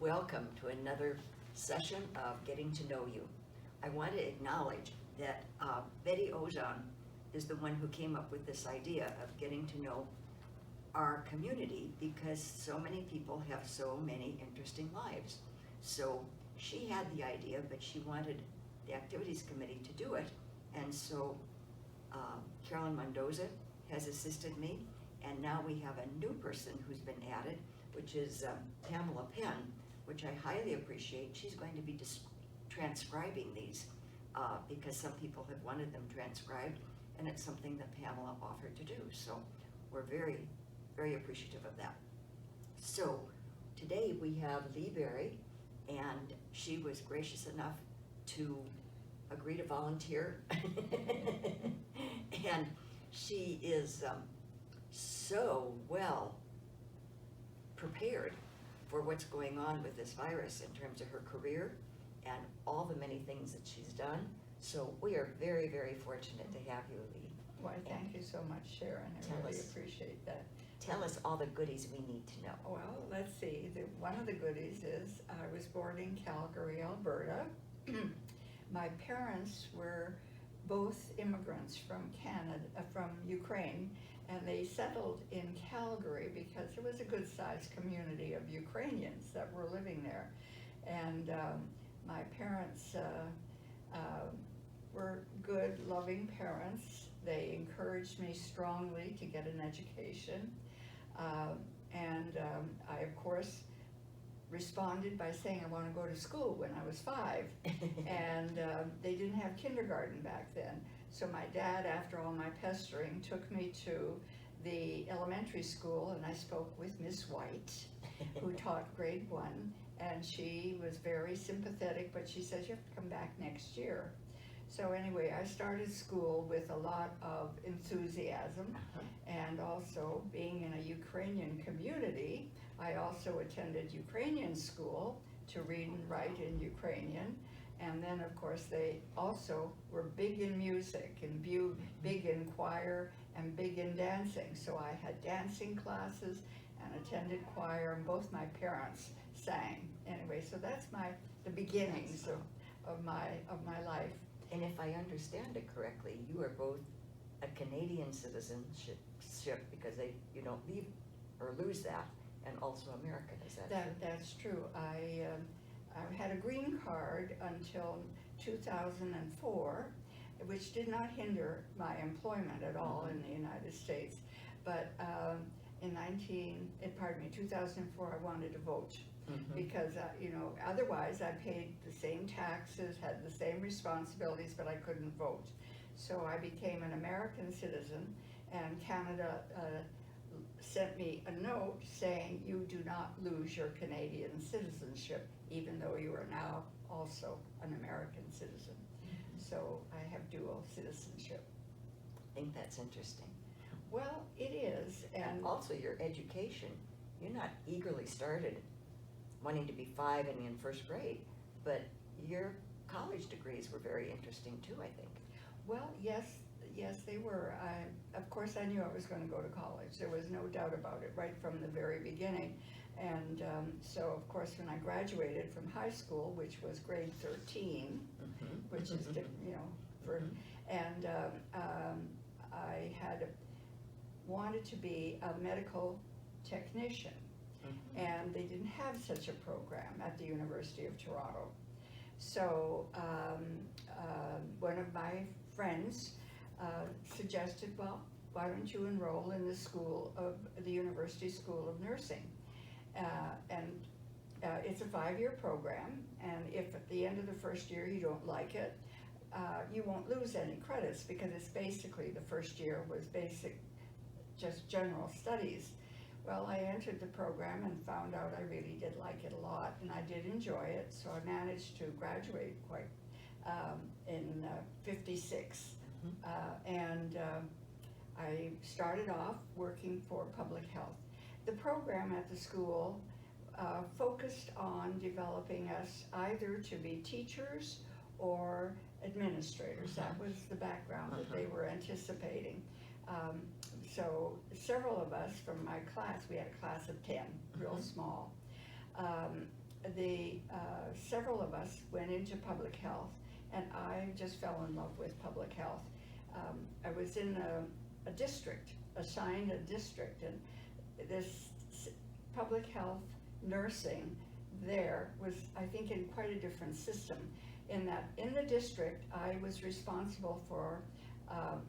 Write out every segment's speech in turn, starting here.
welcome to another session of Getting to Know You. I want to acknowledge that Betty Ozon is the one who came up with this idea of getting to know our community because so many people have so many interesting lives. So she had the idea, but she wanted the activities committee to do it. And so Carolyn Mendoza has assisted me, and now we have a new person who's been added, which is Pamela Penn, which I highly appreciate. She's going to be transcribing these because some people have wanted them transcribed, and it's something that Pamela offered to do. So we're very, very appreciative of that. So today we have Lee Berry, and she was gracious enough to agree to volunteer. And she is so well prepared for what's going on with this virus in terms of her career and all the many things that she's done. So we are very, very fortunate to have you, Lee. Why, thank you so much, Sharon. I really appreciate that. Tell us all the goodies we need to know. Well, let's see. One of the goodies is I was born in Calgary, Alberta. My parents were both immigrants from from Ukraine, and they settled in Calgary because there was a good-sized community of Ukrainians that were living there. And my parents were good, loving parents. They encouraged me strongly to get an education. I, of course, responded by saying I want to go to school when I was 5. And they didn't have kindergarten back then. So my dad, after all my pestering, took me to the elementary school, and I spoke with Miss White, who taught grade 1. And she was very sympathetic, but she says, you have to come back next year. So anyway, I started school with a lot of enthusiasm, and also being in a Ukrainian community, I also attended Ukrainian school to read and write in Ukrainian. And then, of course, they also were big in music and big in choir and big in dancing. So I had dancing classes and attended choir, and both my parents sang. Anyway, so that's the beginnings of my life. And if I understand it correctly, you are both a Canadian citizenship because you don't leave or lose that, and also American. Is that true? That's true. I had a green card until 2004, which did not hinder my employment at all in the United States. But in 2004, I wanted to vote. Because, otherwise I paid the same taxes, had the same responsibilities, but I couldn't vote. So I became an American citizen, and Canada sent me a note saying you do not lose your Canadian citizenship, even though you are now also an American citizen. So I have dual citizenship. I think that's interesting. Well, it is. And also your education. You're not eagerly started wanting to be 5 and in first grade, but your college degrees were very interesting too, I think. Well, yes, they were. Of course, I knew I was going to go to college. There was no doubt about it right from the very beginning. And so, of course, when I graduated from high school, which was grade 13, which is, and I had wanted to be a medical technician. And they didn't have such a program at the University of Toronto. So one of my friends suggested, well, why don't you enroll in the University School of Nursing? It's a 5-year program, and if at the end of the first year you don't like it, you won't lose any credits, because it's basically the first year was just general studies. Well, I entered the program and found out I really did like it a lot, and I did enjoy it, so I managed to graduate in 56. I started off working for public health. The program at the school focused on developing us either to be teachers or administrators. That was the background that they were anticipating. So several of us from my class, we had a class of 10, real small, several of us went into public health, and I just fell in love with public health. I was in a district, assigned a district, and this public health nursing there was, I think, in quite a different system. In that, in the district, I was responsible for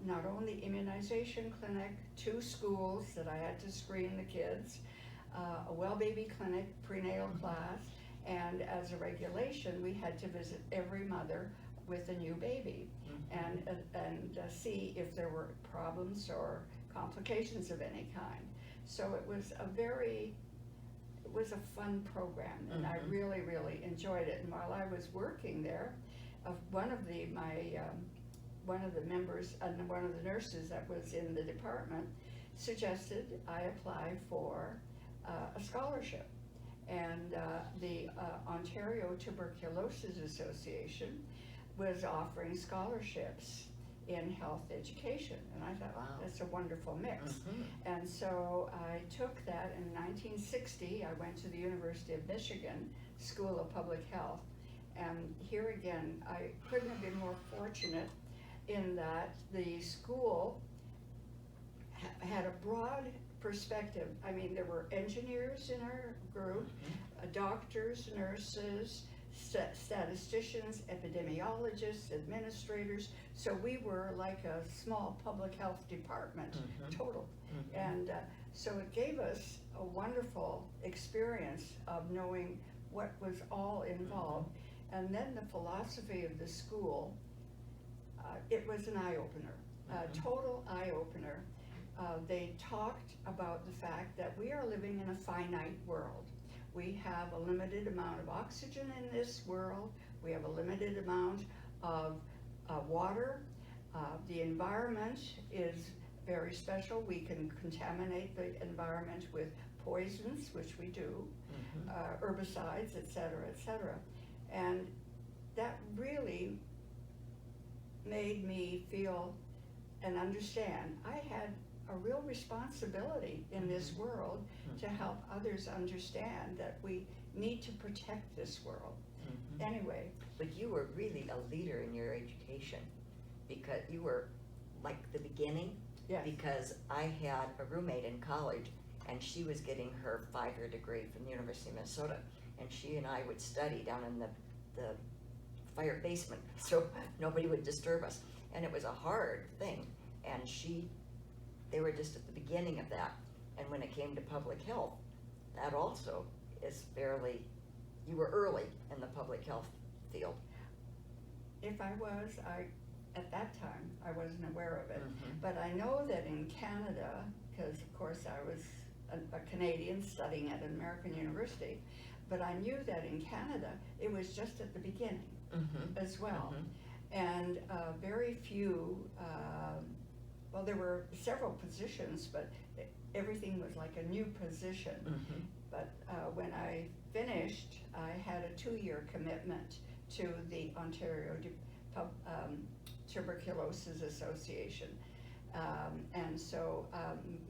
not only immunization clinic, 2 schools that I had to screen the kids, a well baby clinic, prenatal class, and as a regulation, we had to visit every mother with a new baby and see if there were problems or complications of any kind. So it was a fun program, and I really, really enjoyed it. And while I was working there, one of the members and one of the nurses that was in the department suggested I apply for a scholarship. And the Ontario Tuberculosis Association was offering scholarships in health education, and I thought, wow, that's a wonderful mix. And so I took that in 1960. I went to the University of Michigan School of Public Health, and here again, I couldn't have been more fortunate in that the school had a broad perspective. I mean, there were engineers in our group, doctors, nurses, statisticians, epidemiologists, administrators. So we were like a small public health department, total. And so it gave us a wonderful experience of knowing what was all involved. And then the philosophy of the school, it was an eye-opener, a total eye-opener. They talked about the fact that we are living in a finite world. We have a limited amount of oxygen in this world. We have a limited amount of water. The environment is very special. We can contaminate the environment with poisons, which we do, herbicides, et cetera, and that really made me feel and understand I had a real responsibility in this world to help others understand that we need to protect this world. Anyway. But you were really a leader in your education, because you were like the beginning. Yes. Because I had a roommate in college, and she was getting her 5-year degree from the University of Minnesota, and she and I would study down in the fire basement, so nobody would disturb us. And it was a hard thing, and they were just at the beginning of that. And when it came to public health, that also is you were early in the public health field. If I was, at that time, I wasn't aware of it. But I know that in Canada, because of course I was a Canadian studying at an American university, but I knew that in Canada, it was just at the beginning as well. And very few, well, there were several positions, but everything was like a new position. But when I finished, I had a 2-year commitment to the Ontario Tuberculosis Association. And so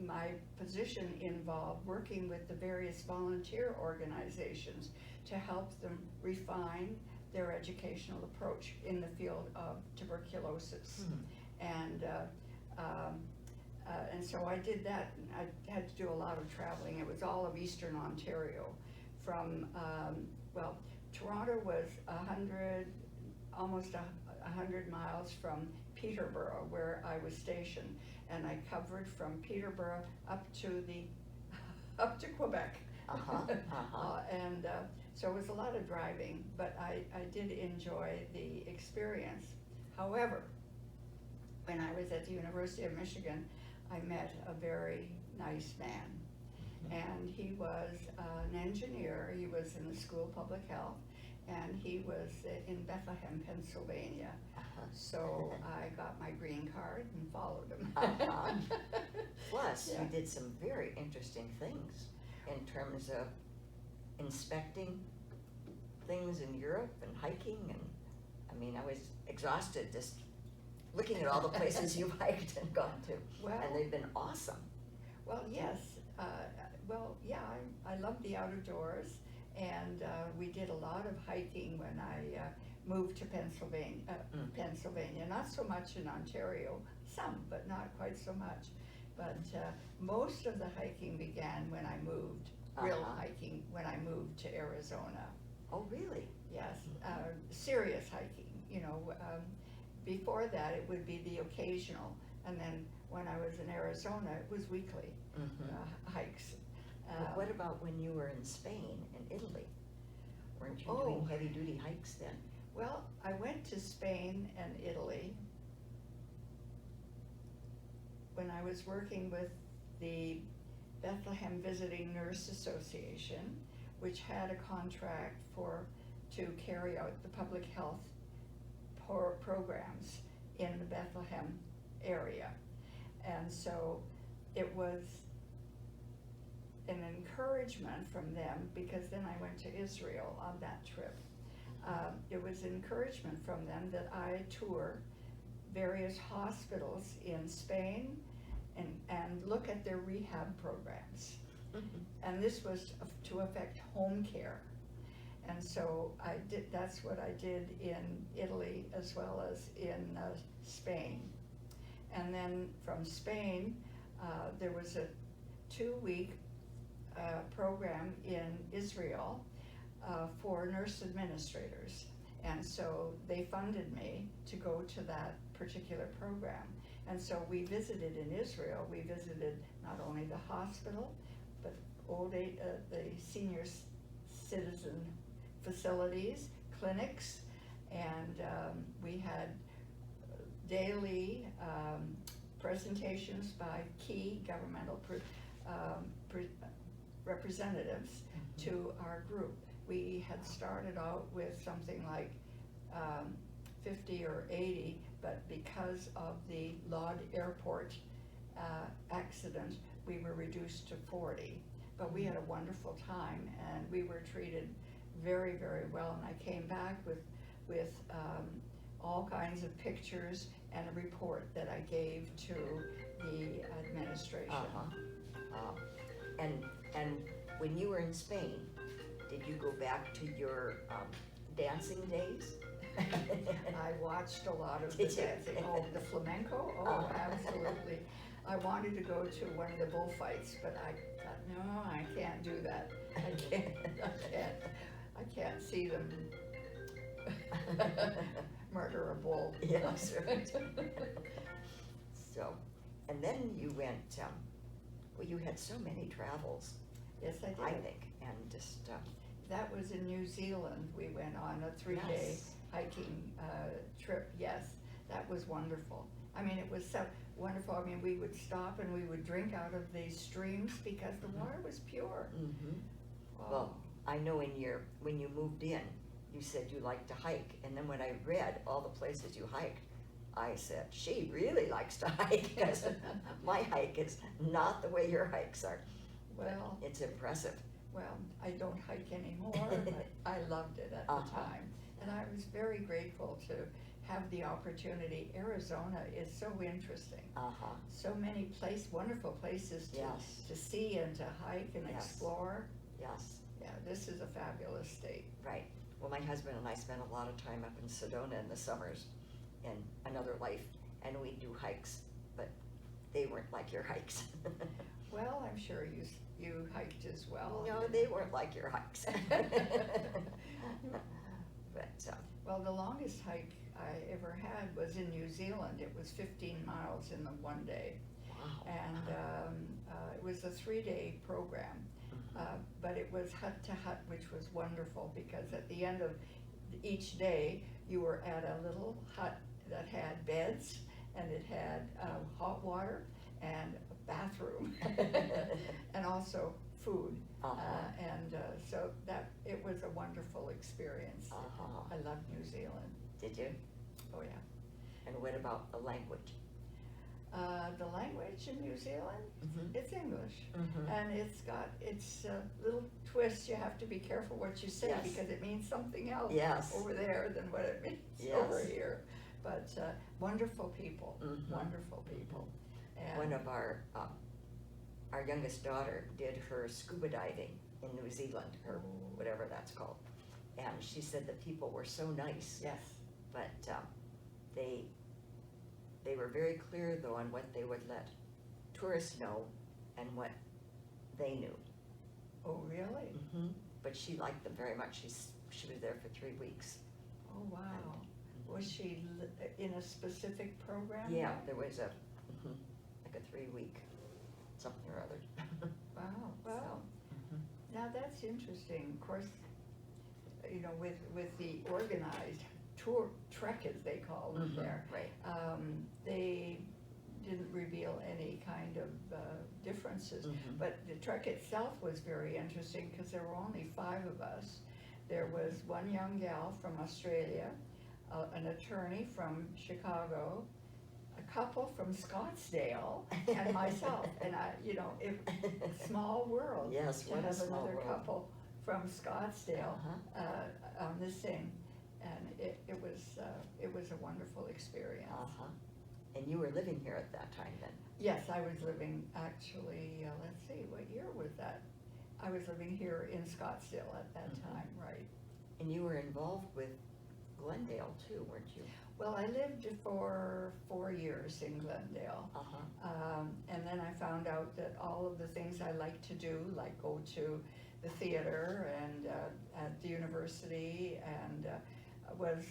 my position involved working with the various volunteer organizations to help them refine their educational approach in the field of tuberculosis. And so I did that. I had to do a lot of traveling. It was all of Eastern Ontario. From, well, Toronto was almost 100 miles from Peterborough, where I was stationed, and I covered from Peterborough up to Quebec. And so it was a lot of driving, but I did enjoy the experience. However, when I was at the University of Michigan, I met a very nice man, and he was an engineer. He was in the School of Public Health, and he was in Bethlehem, Pennsylvania. So I got my green card and followed him. Plus, you did some very interesting things in terms of inspecting things in Europe and hiking, and I mean, I was exhausted just looking at all the places you've hiked and gone to, and they've been awesome. Well, yes. Well, yeah, I love the outdoors, And we did a lot of hiking when I moved to Pennsylvania, not so much in Ontario, some, but not quite so much. But most of the hiking began when I moved, real hiking, when I moved to Arizona. Oh, really? Yes, serious hiking, you know. Before that, it would be the occasional, and then when I was in Arizona, it was weekly hikes. But what about when you were in Spain and Italy? Weren't you doing heavy-duty hikes then? Well, I went to Spain and Italy when I was working with the Bethlehem Visiting Nurse Association, which had a contract to carry out the public health programs in the Bethlehem area. And so it was an encouragement from them, because then I went to Israel on that trip. It was encouragement from them that I tour various hospitals in Spain and look at their rehab programs. And this was to affect home care. And so that's what I did in Italy as well as in Spain. And then from Spain, there was a 2-week program in Israel for nurse administrators. And so they funded me to go to that particular program. And so we visited in Israel. We visited not only the hospital, but the senior citizen facilities, clinics, and we had daily presentations by key governmental representatives to our group. We had started out with something like 50 or 80, but because of the Lod Airport accident, we were reduced to 40. But we had a wonderful time, and we were treated very, very well. And I came back with all kinds of pictures and a report that I gave to the administration. And when you were in Spain, did you go back to your dancing days? I watched a lot of the dancing. Oh, the flamenco? Oh, absolutely. I wanted to go to one of the bullfights, but I thought, no, I can't do that. I can't see them murder a bull. Yes, right. So, and then you went, well, you had so many travels. Yes, I did. I think, and just. That was in New Zealand. We went on a 3-day hiking trip. Yes, that was wonderful. I mean, it was so wonderful. I mean, we would stop and we would drink out of these streams because the water was pure. Oh. Well, I know when you moved in, you said you liked to hike, and then when I read all the places you hiked, I said, she really likes to hike, because my hike is not the way your hikes are. Well, it's impressive. Well, I don't hike anymore, but I loved it at the time. And I was very grateful to have the opportunity. Arizona is so interesting. So many wonderful places to see and to hike and explore. Yes. Yeah, this is a fabulous state. Right. Well, my husband and I spent a lot of time up in Sedona in the summers in another life, and we'd do hikes, but they weren't like your hikes. Well, I'm sure you hiked as well. No, they weren't like your hikes. But well, the longest hike I ever had was in New Zealand. It was 15 miles in the one day. Wow. And it was a 3-day program. But it was hut to hut, which was wonderful, because at the end of each day, you were at a little hut that had beds, and it had hot water and a bathroom, and also food. So that it was a wonderful experience. I loved New Zealand. Did you? Oh yeah. And what about the language? The language in New Zealand, it's English, and it's got its little twists. You have to be careful what you say, because it means something else over there than what it means over here. But wonderful people, wonderful people. And one of our youngest daughter did her scuba diving in New Zealand, or whatever that's called. And she said the people were so nice. Yes. But they were very clear though on what they would let tourists know and what they knew. Oh, really? But she liked them very much. She was there for 3 weeks. Oh, wow. Was she in a specific program? Yeah, there? there was like a 3-week something or other. Wow, wow. Now that's interesting. Of course, you know, with the organized trek as they call them there, Right. they didn't reveal any kind of differences. But the trek itself was very interesting because there were only 5 of us. There was one young gal from Australia, an attorney from Chicago, a couple from Scottsdale, and myself. And I, you know, small world. Yes, To what a have small another world. couple from Scottsdale on this thing, and it was a wonderful experience. And you were living here at that time then? Yes, I was living, actually, let's see, what year was that? I was living here in Scottsdale at that time, right. And you were involved with Glendale too, weren't you? Well, I lived for 4 years in Glendale. And then I found out that all of the things I like to do, like go to the theater and at the university, and was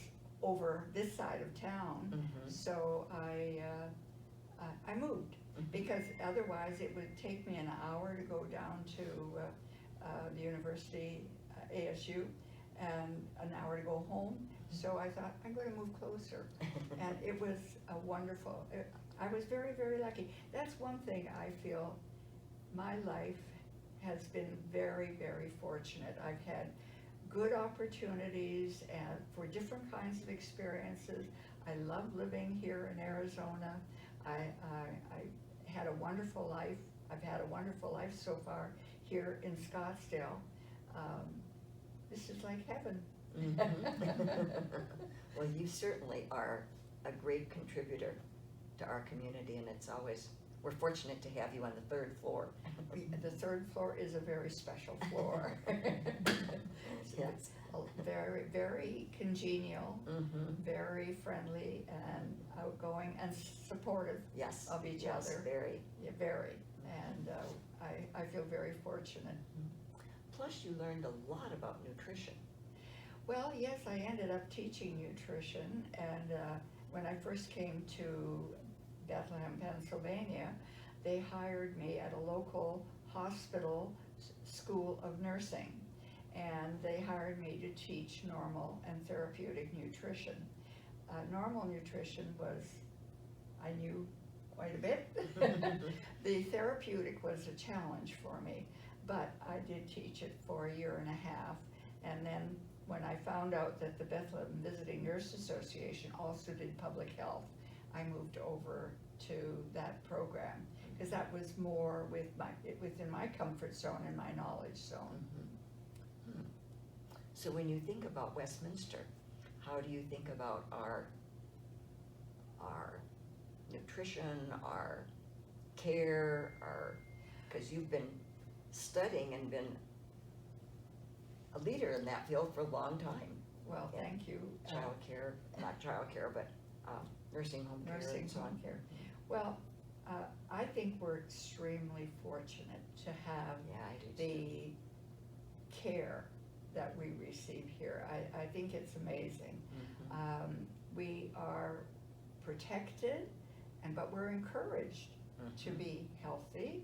over this side of town. So I moved, because otherwise it would take me an hour to go down to the university, ASU, and an hour to go home. So I thought, I'm going to move closer. And it was a wonderful, I was very, very lucky. That's one thing I feel my life has been very, very fortunate. I've had good opportunities and for different kinds of experiences. I love living here in Arizona. I had a wonderful life. I've had a wonderful life so far here in Scottsdale. This is like heaven. Well, you certainly are a great contributor to our community, and it's always, we're fortunate to have you on the 3rd floor. The 3rd floor is a very special floor. Yes. Very, very congenial, very friendly and outgoing and supportive Yes. of each Yes, other. very. Yeah, very. And I feel very fortunate. Plus, you learned a lot about nutrition. Well, yes, I ended up teaching nutrition, and when I first came to Bethlehem, Pennsylvania, they hired me at a local hospital school of nursing, and they hired me to teach normal and therapeutic nutrition. Normal nutrition was, I knew quite a bit. The therapeutic was a challenge for me, but I did teach it for 1.5 years, and then when I found out that the Bethlehem Visiting Nurse Association also did public health, I moved over to that program, because that was more within my comfort zone and my knowledge zone. So when you think about Westminster, how do you think about our nutrition, our care, because you've been studying and been a leader in that field for a long time. Well, thank you. Child care, not child care, but nursing home care Nursing and so on. home care. Well, I think we're extremely fortunate to have Yeah, I do the care that we receive here. I think it's amazing. We are protected, but we're encouraged to be healthy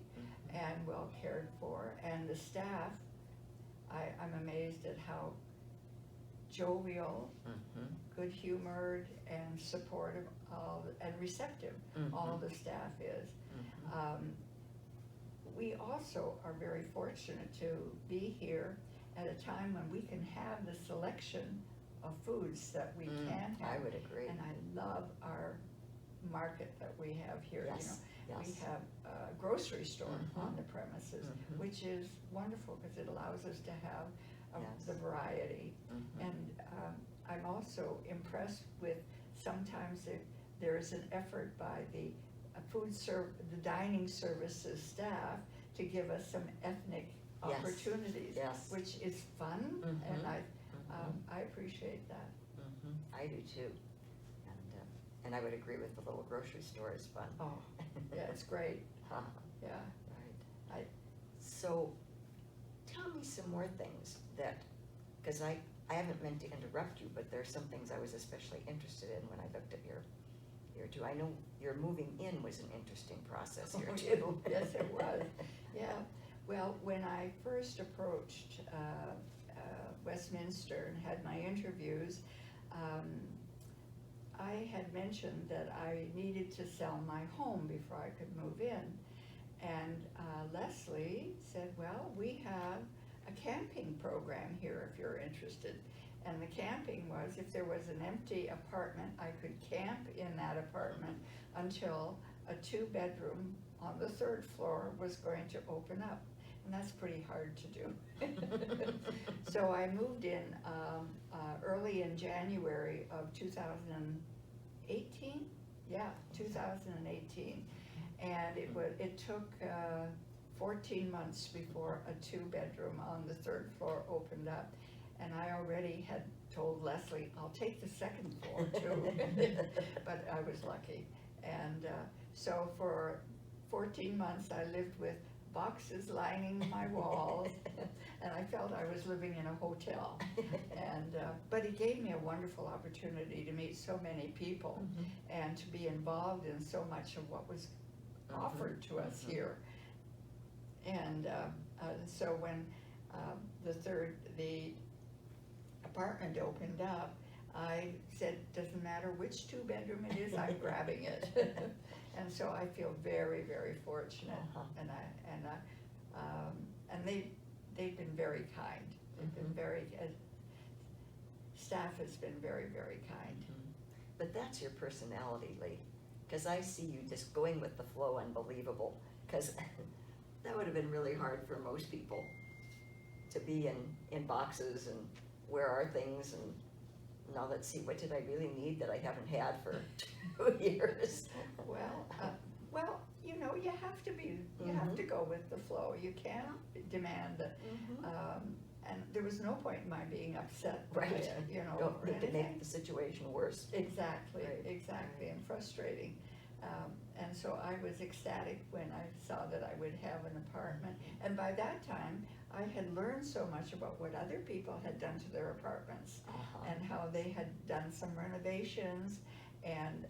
and well cared for. And the staff, I'm amazed at how jovial, good-humored, and supportive and receptive all the staff is. We also are very fortunate to be here at a time when we can have the selection of foods that we can have. I would agree. And I love our market that we have here. Yes, You know, yes. we have a grocery store on the premises, which is wonderful because it allows us to have Yes. the variety. And I'm also impressed with sometimes there is an effort by the the dining services staff to give us some ethnic Yes. opportunities, Yes. which is fun, and Mhm. I appreciate that. I do too. And I would agree with the little grocery store is fun. Oh, yeah, it's great, Huh, yeah. right. So, tell me some more things that, because I haven't meant to interrupt you, but there are some things I was especially interested in when I looked at your two. I know your moving in was an interesting process here too. Yes, it was, yeah. Well, when I first approached Westminster and had my interviews, I had mentioned that I needed to sell my home before I could move in. And Leslie said, well, we have a camping program here if you're interested. And the camping was, if there was an empty apartment, I could camp in that apartment until a 2-bedroom on the 3rd floor was going to open up. And that's pretty hard to do. So I moved in early in January of 2018. Yeah, 2018. And it took 14 months before a 2-bedroom on the 3rd floor opened up. And I already had told Leslie, I'll take the 2nd floor too. But I was lucky. And so for 14 months I lived with boxes lining my walls, and I felt I was living in a hotel. And but it gave me a wonderful opportunity to meet so many people and to be involved in so much of what was offered to us here. And so when the apartment opened up, I said, doesn't matter which 2-bedroom it is, I'm grabbing it. And so I feel very, very fortunate, and they've been very kind. They've been very, staff has been very, very kind. But that's your personality, Lee, because I see you just going with the flow, unbelievable, because that would have been really hard for most people to be in boxes and where are things, and now let's see, what did I really need that I haven't had for 2 years? Well, you know, you have to be, you have to go with the flow. You can't demand that, and there was no point in my being upset by Right. it, you know. Don't or need to make anything. the situation worse. Exactly, Right. exactly, and frustrating. And so I was ecstatic when I saw that I would have an apartment. And by that time, I had learned so much about what other people had done to their apartments and how they had done some renovations. And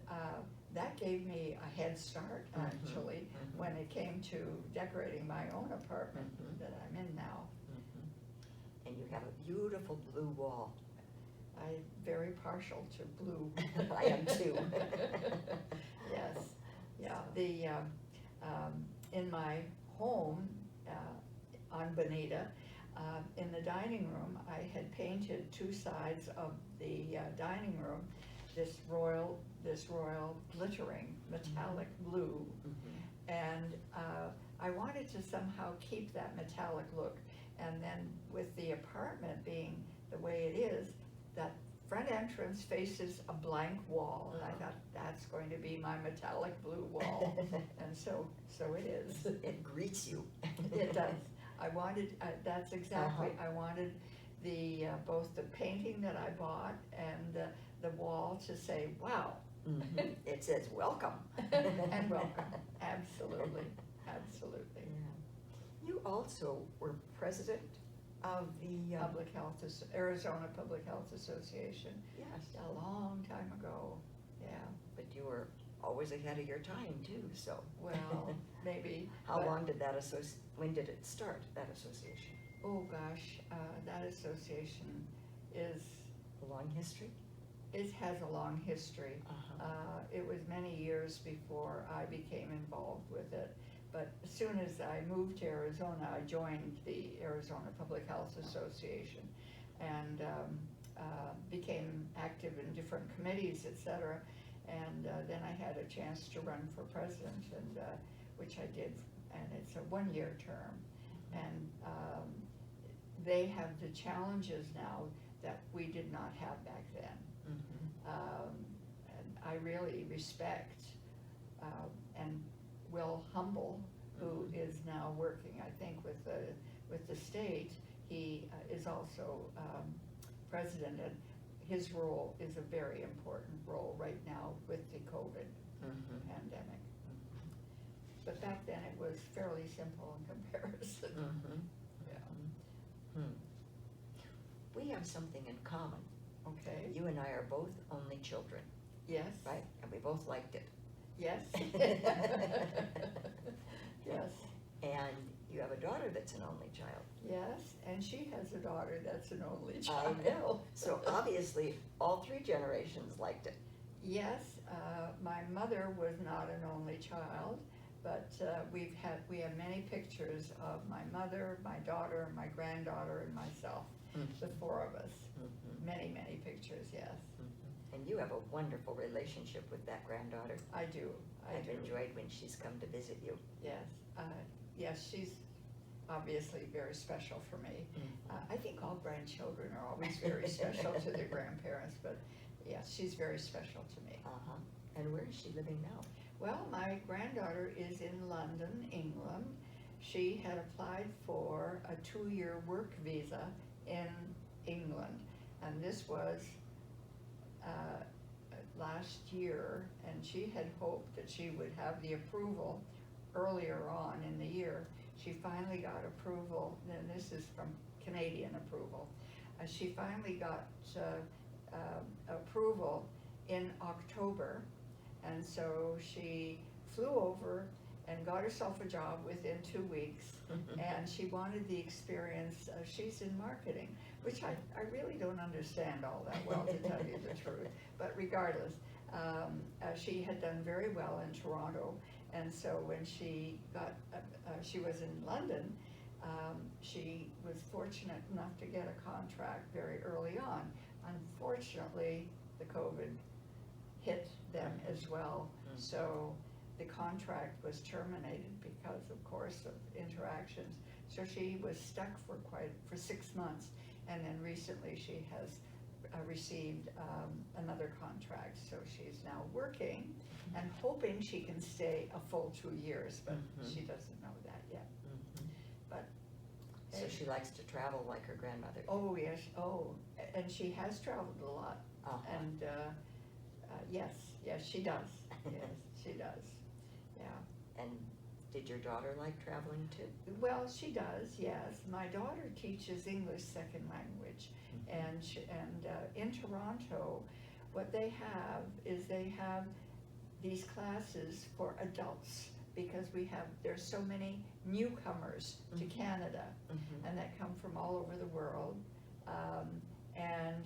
that gave me a head start, actually, when it came to decorating my own apartment that I'm in now. And you have a beautiful blue wall. I'm very partial to blue. I am too. Yes, yeah, in my home on Bonita, in the dining room, I had painted 2 sides of the dining room this royal glittering metallic blue. And I wanted to somehow keep that metallic look. And then with the apartment being the way it is, that front entrance faces a blank wall, and I thought, that's going to be my metallic blue wall. And so it is. It greets you. It does. I wanted, that's exactly, I wanted the, both the painting that I bought and the wall to say, wow. It says welcome. And welcome, absolutely, absolutely. Yeah. You also were president of the Arizona Public Health Association. Yes. A long time ago, yeah. But you were always ahead of your time too, so. Well, maybe. How but- long did that when did it start, that association? Oh, gosh, that association is, A long history? it has a long history. It was many years before I became involved with it. But as soon as I moved to Arizona, I joined the Arizona Public Health Association and became active in different committees, et cetera. And then I had a chance to run for president, and which I did, and it's a 1-year term. And they have the challenges now that we did not have back then. And I really respect and Will Humble, who is now working, I think, with the with the state. He is also president, and his role is a very important role right now with the COVID pandemic. But back then it was fairly simple in comparison. Yeah. We have something in common. Okay. You and I are both only children, Yes. right? And we both liked it. Yes. Yes. And you have a daughter that's an only child. Yes, and she has a daughter that's an only I child. know. So obviously, all three generations liked it. Yes, my mother was not an only child, but we have many pictures of my mother, my daughter, my granddaughter, and myself, the four of us. Many, many pictures, yes. And you have a wonderful relationship with that granddaughter. I do. I've enjoyed when she's come to visit you. Yes, yes, she's obviously very special for me. I think all grandchildren are always very special to their grandparents, but yes, she's very special to me. And where is she living now? Well, my granddaughter is in London, England. She had applied for a 2-year work visa in England, and this was last year, and she had hoped that she would have the approval earlier on in the year. She finally got approval, and this is from Canadian approval. She finally got approval in October, and so she flew over and got herself a job within 2 weeks, and she wanted the experience. She's in marketing, which I really don't understand all that well, to tell you the truth, but regardless, she had done very well in Toronto, and so when she got, she was in London, she was fortunate enough to get a contract very early on. Unfortunately, the COVID hit them as well, so the contract was terminated because, of course, of interactions. So she was stuck for 6 months, and then recently she has received another contract. So she's now working and hoping she can stay a full 2 years, but she doesn't know that yet. But So she likes to travel like her grandmother. oh yes, and she has traveled a lot, and yes, she does. Yes, she does. Yeah. And did your daughter like traveling too? Well, she does, yes. My daughter teaches English second language, and in Toronto, what they have is they have these classes for adults, because there's so many newcomers to Canada, and that come from all over the world, and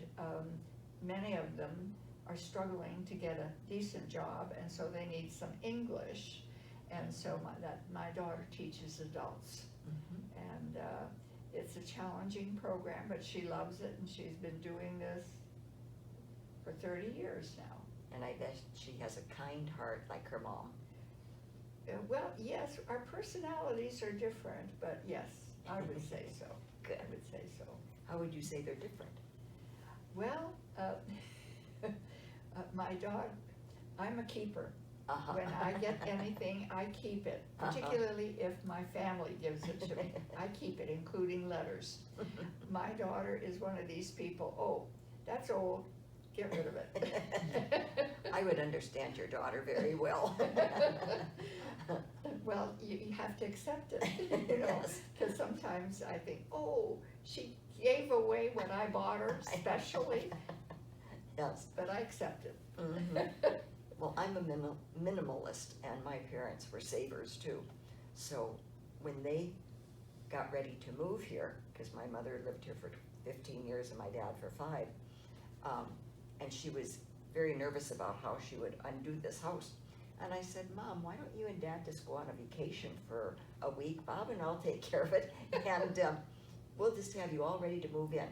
many of them are struggling to get a decent job, and so they need some English. And so my daughter teaches adults, and it's a challenging program, but she loves it, and she's been doing this for 30 years now. And I bet she has a kind heart like her mom. Well, yes, our personalities are different, but yes, I would say so. Good. I would say so. How would you say they're different? Well, my dog, I'm a keeper. When I get anything, I keep it, particularly if my family gives it to me. I keep it, including letters. My daughter is one of these people, oh, that's old, get rid of it. I would understand your daughter very well. Well, you have to accept it, you know, Yes. because sometimes I think, oh, she gave away what I bought her specially, Yes. but I accept it. Well, I'm a minimalist, and my parents were savers too. So when they got ready to move here, because my mother lived here for 15 years and my dad for 5, and she was very nervous about how she would undo this house. And I said, Mom, why don't you and Dad just go on a vacation for a week? Bob and I'll take care of it, and we'll just have you all ready to move in.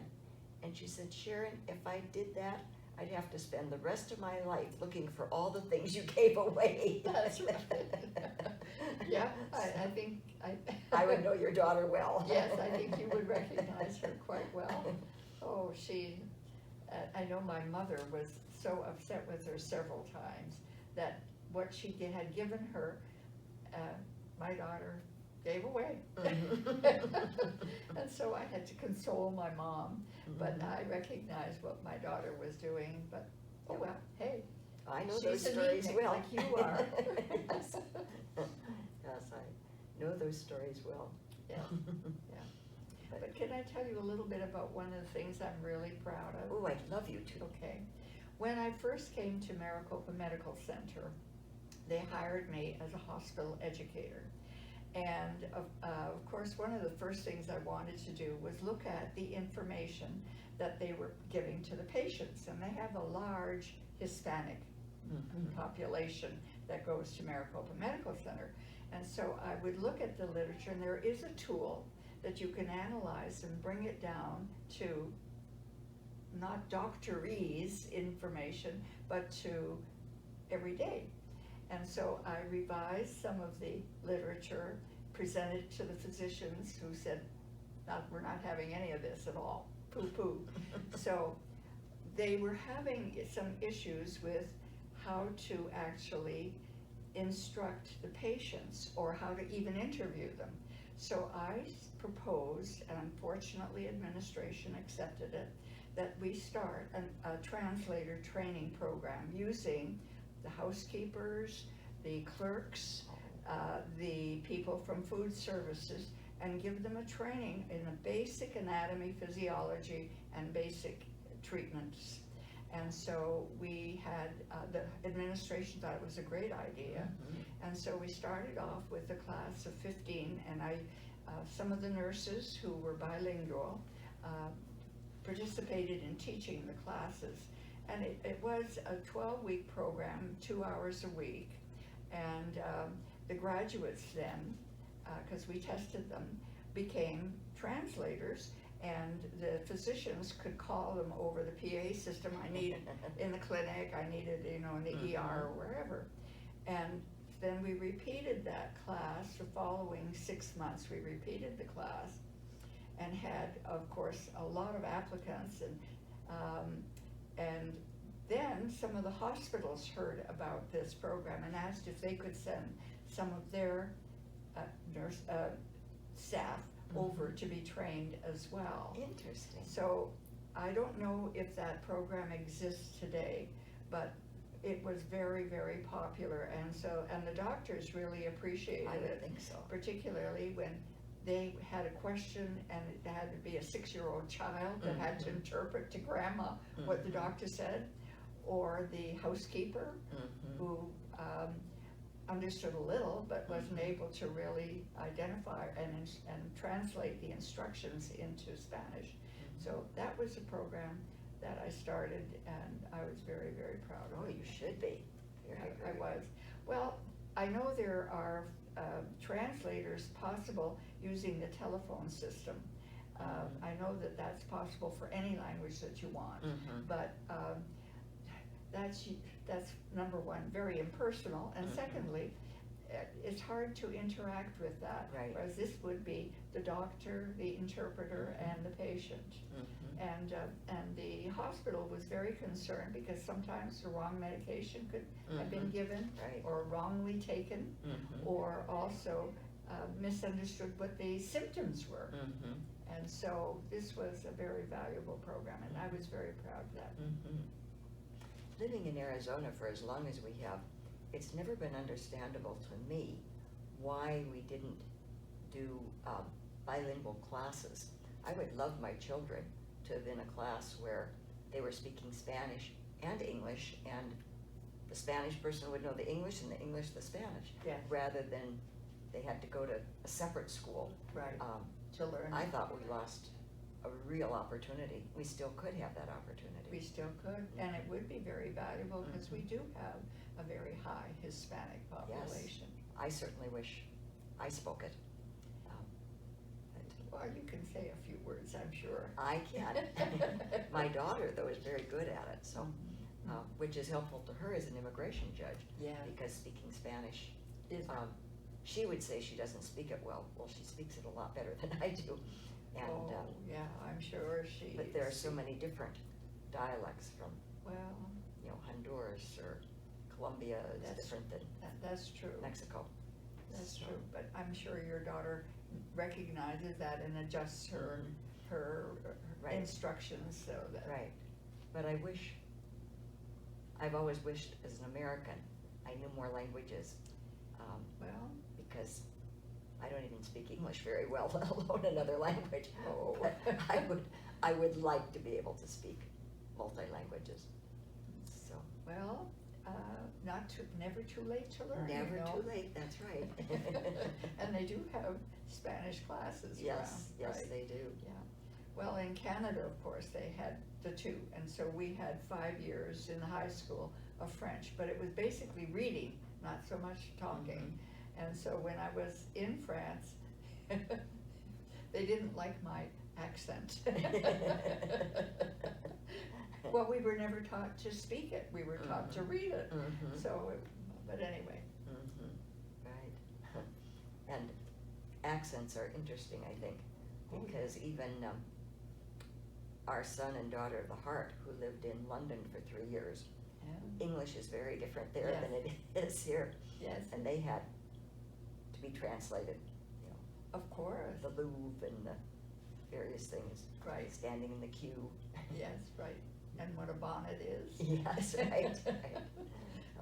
And she said, Sharon, if I did that, I'd have to spend the rest of my life looking for all the things you gave away. That's right. Yeah, I think I would know your daughter well. Yes, I think you would recognize her quite well. Oh, I know my mother was so upset with her several times that what she had given her, my daughter gave away. And so I had to console my mom, but I recognized what my daughter was doing, but, oh well, hey. I know she's those a stories neatnik well. like you are. Yes. Yes, I know those stories well. Yeah, yeah. But can I tell you a little bit about one of the things I'm really proud of? Oh, I'd love you to. Okay. When I first came to Maricopa Medical Center, they hired me as a hospital educator. And of course, one of the first things I wanted to do was look at the information that they were giving to the patients. And they have a large Hispanic population that goes to Maricopa Medical Center. And so I would look at the literature, and there is a tool that you can analyze and bring it down to not doctorese information, but to everyday. And so I revised some of the literature, presented it to the physicians who said, we're not having any of this at all, poo-poo. So they were having some issues with how to actually instruct the patients or how to even interview them. So I proposed, and unfortunately administration accepted it, that we start a translator training program using the housekeepers, the clerks, the people from food services, and give them a training in the basic anatomy, physiology, and basic treatments. And so we had, the administration thought it was a great idea. And so we started off with a class of 15, and some of the nurses who were bilingual participated in teaching the classes. And it was a 12-week program, 2 hours a week. And the graduates then, because we tested them, became translators, and the physicians could call them over the PA system. I need in the clinic, I needed, in the ER or wherever. And then we repeated that class the following 6 months. We repeated the class and had, of course, a lot of applicants, and then some of the hospitals heard about this program and asked if they could send some of their staff over to be trained as well. Interesting. So I don't know if that program exists today, but it was very, very popular, and the doctors really appreciated I it. would think so. Particularly when they had a question and it had to be a 6-year-old child that had to interpret to grandma what the doctor said, or the housekeeper who understood a little but wasn't able to really identify and translate the instructions into Spanish. So that was a program that I started, and I was very, very proud of Oh, it. you should be. I was. Well, I know there are translators possible using the telephone system. I know that that's possible for any language that you want, but that's number one, very impersonal, and secondly, it's hard to interact with that. Right. Whereas this would be the doctor, the interpreter, and the patient. And the hospital was very concerned because sometimes the wrong medication could have been given, Right. or wrongly taken, or also misunderstood what the symptoms were. And so this was a very valuable program, and I was very proud of that. Living in Arizona for as long as we have, it's never been understandable to me why we didn't do bilingual classes. I would love my children to have been a class where they were speaking Spanish and English, and the Spanish person would know the English and the English the Spanish, Yes. rather than they had to go to a separate school. Right. To learn. I thought we lost a real opportunity. We still could have that opportunity. We still could, and it would be very valuable because we do have a very high Hispanic population. I certainly wish I spoke it. Well, you can say a few words, I'm sure. I can. My daughter, though, is very good at it, so, which is helpful to her as an immigration judge. Yeah. Because speaking Spanish, Is- she would say she doesn't speak it well. Well, she speaks it a lot better than I do. And, Oh, yeah, I'm sure she. but there are so many different dialects from, Well, Honduras or Colombia is That's- different than that's true. Mexico. That's So, true, but I'm sure your daughter recognizes that and adjusts her Right. instructions so that. Right, but I've always wished as an American, I knew more languages, Well, because I don't even speak English very well, let alone another language. Oh. But I would like to be able to speak multi-languages, so. well, never too late to learn, you Never know. too late, that's right. And they do have Spanish classes around, Yes, yes, right? they do. Yeah, well, in Canada, of course, they had the two, and so we had 5 years in high school of French, but it was basically reading, not so much talking. And so when I was in France, they didn't like my accent. Well, we were never taught to speak it, we were taught to read it, Mhm. so, but anyway. Mhm. Right. And accents are interesting, I think, Oh, because even our son and daughter of the heart, who lived in London for 3 years, Yeah. English is very different there than it is here. Yes, And they had to be translated, you know, of course, the Louvre and the various things. Right. Standing in the queue. yes, right, and what a bonnet is. Yes, right, right.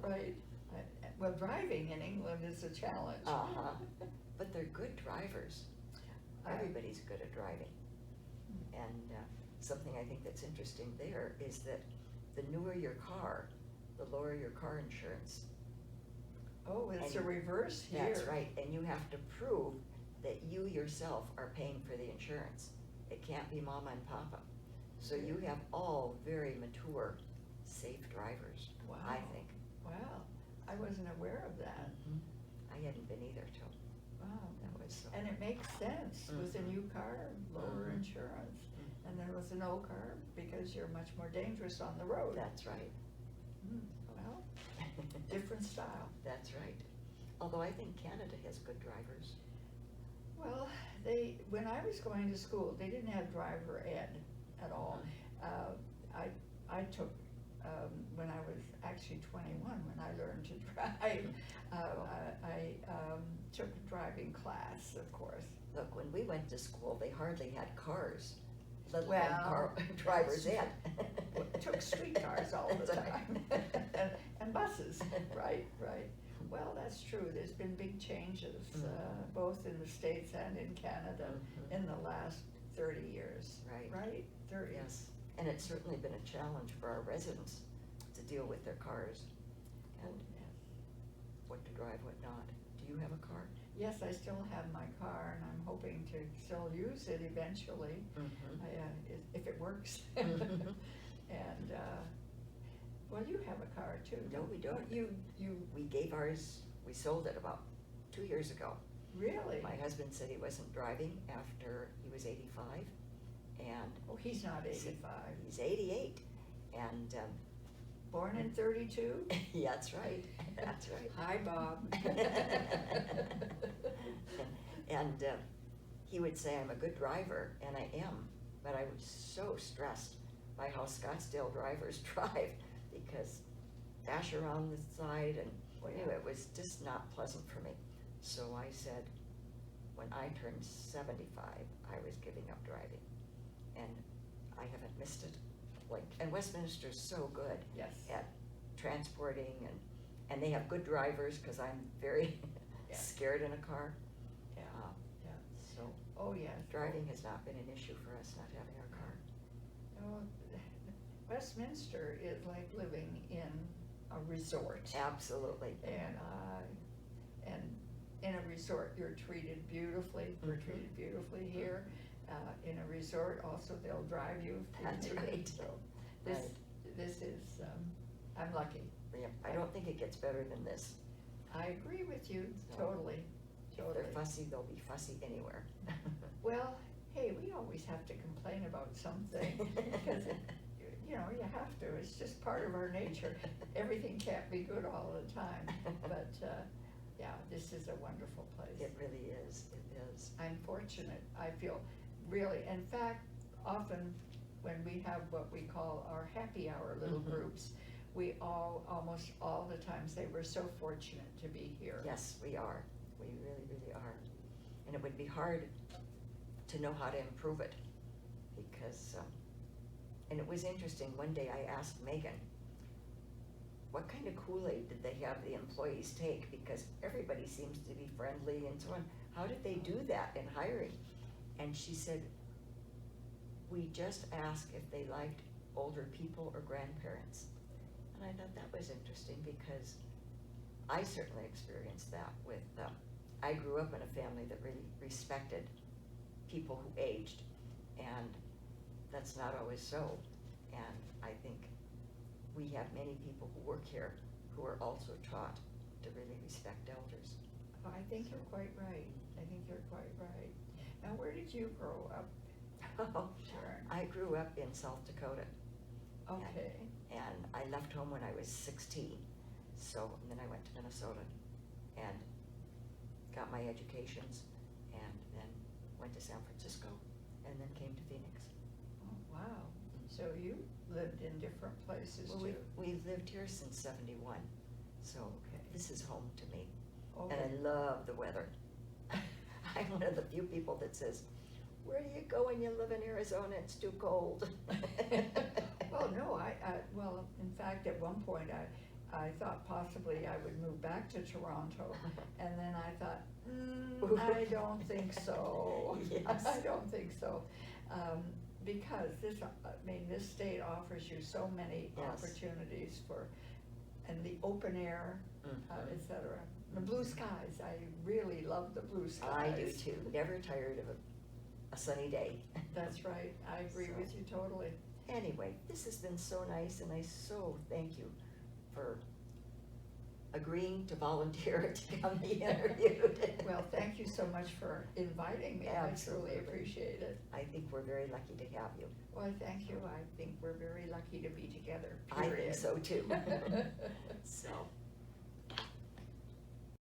Right. Well, driving in England is a challenge. Uh-huh. But they're good drivers. I- Everybody's good at driving. And something I think that's interesting there is that the newer your car, the lower your car insurance. Oh, it's a And reverse here. That's right, and you have to prove that you yourself are paying for the insurance. It can't be mama and papa. So you have all very mature, safe drivers, Wow. I think. Wow, I wasn't aware of that. Mhm. I hadn't been either till Wow. that was so. And it makes sense with a Mhm. new car, lower Mhm. insurance. Mhm. And there was an old car because you're much more dangerous on the road. That's right. Hmm, Well, different style. That's right. Although I think Canada has good drivers. Well, when I was going to school, they didn't have driver ed at all. I took, when I was actually 21, when I learned to drive, I took a driving class, of course. Look, when we went to school, they hardly had cars, let alone Well, driver's that's- ed. Took streetcars all the That's time, right. and buses, right, right. Well, that's true, there's been big changes, Mhm. both in the States and in Canada Mhm. in the last 30 years. Right. Right, 30. Yes, and it's certainly been a challenge for our residents to deal with their cars Oh, and yes. what to drive, what not. Do you have a car? Yes, I still have my car, and I'm hoping to still use it eventually, if it works. Mhm. And, well, you have a car too. No, we don't. You We gave ours, we sold it about 2 years ago. really? My husband said he wasn't driving after he was 85, and Oh, he's not 85. he's 88, and Born in 32? yeah, that's right, that's right. Hi, Bob. And he would say I'm a good driver, and I am, but I was so stressed by how Scottsdale drivers drive, because dash around the side, and anyway, it was just not pleasant for me. So I said, when I turned 75, I was giving up driving, and I haven't missed it. And Westminster's so good Yes. at transporting, and they have good drivers, because I'm very Yeah. scared in a car. Yeah, yeah. So Oh, yes. driving has not been an issue for us, not having our car. Oh, Westminster is like living in a resort. Absolutely. And in a resort, you're treated beautifully, we're Mhm. treated beautifully here. In a resort, also, they'll drive you. if you That's need it. right. So Right. this is, I'm lucky. Yeah, I don't think it gets better than this. I agree with you, So, totally, If they're totally. fussy, they'll be fussy anywhere. Well, hey, we always have to complain about something, because, you know, you have to, it's just part of our nature. Everything can't be good all the time, but, yeah, this is a wonderful place. It really is, it is. I'm fortunate, I feel, really, in fact, often when we have what we call our happy hour little Mhm. groups, we almost all the time say we're so fortunate to be here. Yes, we are. We really, really are. And it would be hard to know how to improve it because, and it was interesting, one day I asked Megan, what kind of Kool-Aid did they have the employees take? Because everybody seems to be friendly and so on. How did they do that in hiring? And she said, we just ask if they liked older people or grandparents. And I thought that was interesting because I certainly experienced that with, I grew up in a family that really respected people who aged, and that's not always so. And I think we have many people who work here who are also taught to really respect elders. I think you're quite right. I think you're quite right. Now, where did you grow up, Sharon? I grew up in South Dakota. Okay. And I left home when I was 16. So, and then I went to Minnesota and got my educations and then went to San Francisco and then came to Phoenix. Oh, wow. So you lived in different places Well, too? we've lived here since '71, so Okay. this is home to me. And Okay. I love the weather. I'm one of the few people that says, where do you go when you live in Arizona? It's too cold. Well, no, well, in fact, at one point, I thought possibly I would move back to Toronto, and then I thought, I don't think so. Yes. I don't think so. Because this state offers you so many Yes. opportunities and the open air, Mhm. et cetera. The blue skies, I really love the blue I skies. do too, never tired of a sunny day. That's right, I agree with So- you totally. Anyway, this has been so nice, and I so thank you for agreeing to volunteer to come be interviewed. Well, thank you so much for inviting me, I Absolutely. truly appreciate it. I think we're very lucky to have you. Well, thank you, I think we're very lucky to be together, I think period. so too.